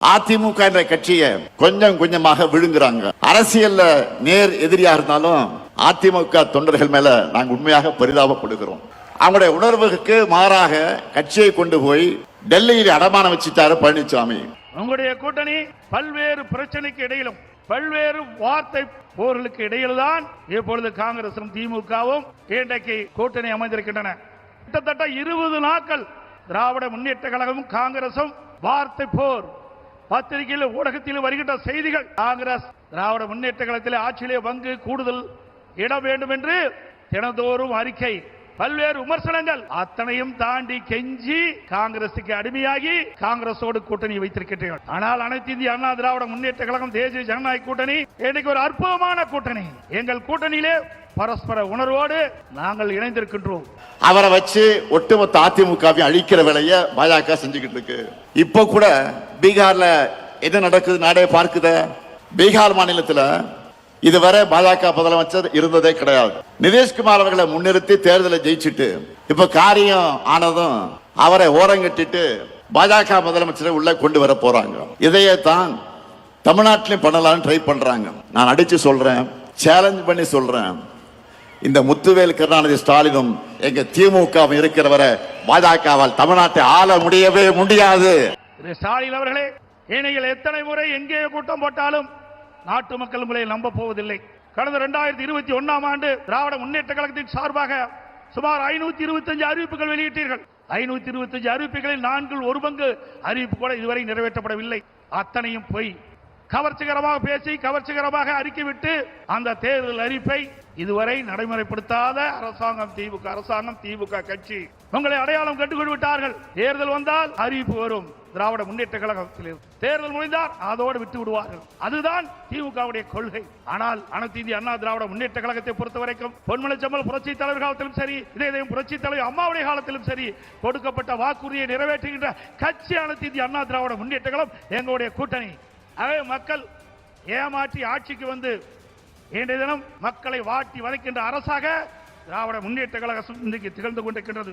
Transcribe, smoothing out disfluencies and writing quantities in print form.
அதிமுக என்ற கட்சியை கொஞ்சம் கொஞ்சமாக விழுங்குறாங்க. அரசியல்ல நேர் எதிரியா இருந்தாலும் அதிமுக தொண்டர்கள் மேல நாங்கள் உண்மையாக பரிதாபப்படுகிறோம். அவங்களுடைய உணர்வுக்கு மாறாக கட்சியை கொண்டு போய் டெல்லியில் அடமானம் வச்சுட்டாரு பழனிசாமி. உங்களுடைய கூட்டணி பல்வேறு பிரச்சனைக்கு இடையிலும் பல்வேறு வார்த்தை போர்களுக்கு இடையில்தான் இப்பொழுது காங்கிரசும் திமுகவும் இன்றைக்கு கூட்டணி அமைந்திருக்கின்றன. கிட்டத்தட்ட 20 நாட்கள் திராவிட முன்னேற்ற கழகமும் காங்கிரசும் வார்த்தை போர். பத்திரிகையில் ஊடகத்தில் வருகின்ற செய்திகள் காங்கிரஸ் திராவிட முன்னேற்ற கழகத்தில் ஆட்சியிலே பங்கு கூடுதல் இட வேண்டும் என்று தினந்தோறும் அறிக்கை, பல்வேறு விமர்சனங்கள் அத்தனையும் தாண்டி கெஞ்சி காங்கிரசுக்கு அடிமையாகி காங்கிரசோடு கூட்டணி வைத்திருக்கிறீர்கள். ஆனால் அனைத்து இந்திய அண்ணா திராவிட முன்னேற்ற கழகம் தேசிய ஜனநாயக கூட்டணி இன்னைக்கு ஒரு அற்புதமான கூட்டணி. எங்கள் கூட்டணியிலே பரஸ்பர உணர்வோடு நாங்கள் இணைந்திருக்கின்றோம். அவரை வச்சு ஒட்டுமொத்த அதிமுகவை அழிக்கிற வேலையை பாஜக செஞ்சுக்கிட்டு இருக்கு. இப்ப கூட பீகார்ல என்ன நடக்குது நாடே பார்க்குத. பீகார் மாநிலத்தில் இதுவரை பாஜக முதலமைச்சர் இருந்ததே கிடையாது. நிதிஷ்குமார் அவர்களை முன்னிறுத்தி தேர்தலை ஜெயிச்சுட்டு இப்ப காரியம் ஆனதும் அவரை ஓரங்கட்டிட்டு பாஜக முதலமைச்சரை உள்ள கொண்டு வர போறாங்க. இதையே தான் தமிழ்நாட்டிலையும் பண்ணலாம்னு ட்ரை பண்றாங்க. நான் அடிச்சு சொல்றேன், சேலஞ்ச் பண்ணி சொல்றேன், இந்த முத்துவேல் கருணாநிதி ஸ்டாலினும் எங்க திமுக இருக்கிறவரை பாஜகவால் தமிழ்நாட்டை ஆள முடியவே முடியாது. ஸ்டாலின் அவர்களே, நீங்கள் எத்தனை முறை எங்கே கூட்டம் போட்டாலும் நாட்டு மக்கள் உங்களை நம்ப போவதில்லை. கடந்த 2021ஆம் ஆண்டு திராவிட முன்னேற்ற கழகத்தின் சார்பாக சுமார் 525 அறிவிப்புகள் வெளியிட்டீர்கள். 525 அறிவிப்புகளில் 1/4 அறிவிப்பு கூட இதுவரை நிறைவேற்றப்படவில்லை. அத்தனையும் பொய். கவர்ச்சிகரமாக பேசி கவர்ச்சிகரமாக அறிக்கை விட்டு அந்த தேர்தல் அறிவிப்பை இதுவரை நடைமுறைப்படுத்தாத அரசாங்கம் திமுக அரசாங்கம், திமுக கட்சி உங்களை அடையாளம் கண்டுகொண்டு விட்டார்கள். தேர்தல் வந்தால் அறிவிப்பு வரும். திராவிட முன்னேற்ற கழகத்தில் தேர்தல் முடிந்தால் அதோடு விட்டு விடுவார்கள். அதுதான் திமுகவுடைய கொள்கை. ஆனால் அனைத்து இந்திய அண்ணா திராவிட முன்னேற்ற கழகத்தை பொறுத்தவரைக்கும் பொன்மனச்செம்மல் புரட்சி தலைவர் காலத்திலும் சரி, இதயம் புரட்சி தலைவர் அம்மாவுடைய காலத்திலும் சரி, கொடுக்கப்பட்ட வாக்குறுதியை நிறைவேற்றுகின்ற கட்சி அனைத்து இந்திய அண்ணா திராவிட முன்னேற்ற கழகம் எங்களுடைய கூட்டணி. ஆகவே மக்கள் ஏமாற்றி ஆட்சிக்கு வந்து இன்றைய தினம் மக்களை வாட்டி வதைக்கின்ற அரசாக திராவிட முன்னேற்ற கழகம் இன்றைக்கு திகழ்ந்து கொண்டிருக்கின்றது.